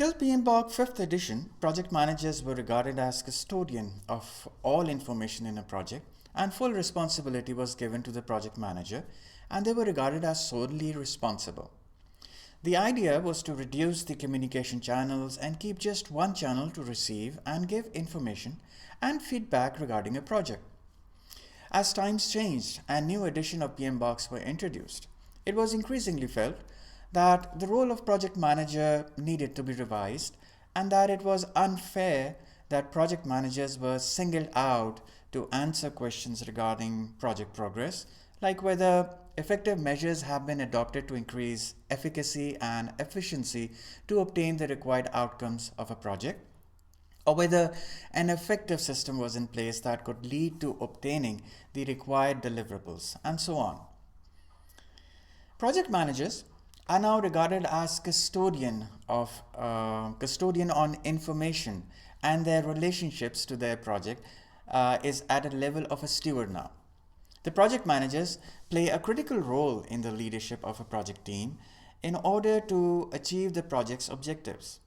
Till PMBOK 5th edition, project managers were regarded as custodian of all information in a project, and full responsibility was given to the project manager, and they were regarded as solely responsible. The idea was to reduce the communication channels and keep just one channel to receive and give information and feedback regarding a project. As times changed and new editions of PMBOKs were introduced, it was increasingly felt that the role of project manager needed to be revised and that it was unfair that project managers were singled out to answer questions regarding project progress, like whether effective measures have been adopted to increase efficacy and efficiency to obtain the required outcomes of a project, or whether an effective system was in place that could lead to obtaining the required deliverables, and so on. Project managers are now regarded as custodian on information, and their relationships to their project is at a level of a steward now. The project managers play a critical role in the leadership of a project team in order to achieve the project's objectives.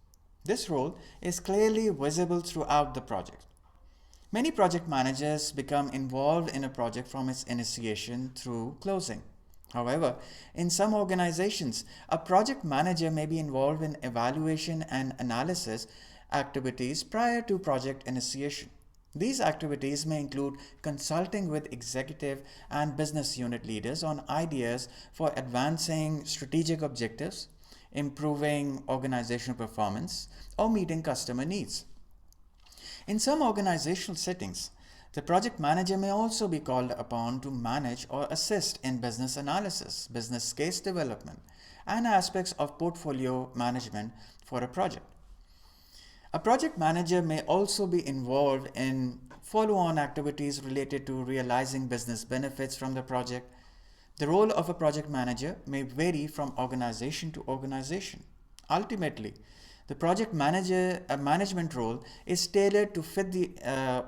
This role is clearly visible throughout the project. Many project managers become involved in a project from its initiation through closing. However, in some organizations, a project manager may be involved in evaluation and analysis activities prior to project initiation. These activities may include consulting with executive and business unit leaders on ideas for advancing strategic objectives, improving organizational performance, or meeting customer needs. In some organizational settings, the project manager may also be called upon to manage or assist in business analysis, business case development, and aspects of portfolio management for a project. A project manager may also be involved in follow-on activities related to realizing business benefits from the project. The role of a project manager may vary from organization to organization. Ultimately, the project management role is tailored to fit the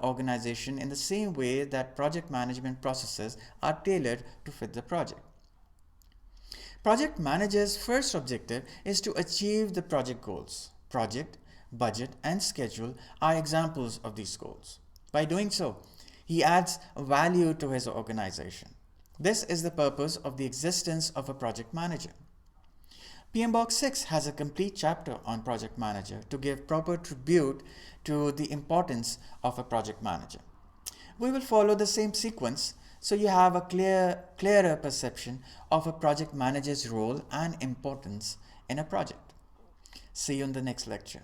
organization in the same way that project management processes are tailored to fit the project. Project manager's first objective is to achieve the project goals. Project, budget, and schedule are examples of these goals. By doing so, he adds value to his organization. This is the purpose of the existence of a project manager. PMBOK 6 has a complete chapter on project manager to give proper tribute to the importance of a project manager. We will follow the same sequence so you have a clearer perception of a project manager's role and importance in a project. See you in the next lecture.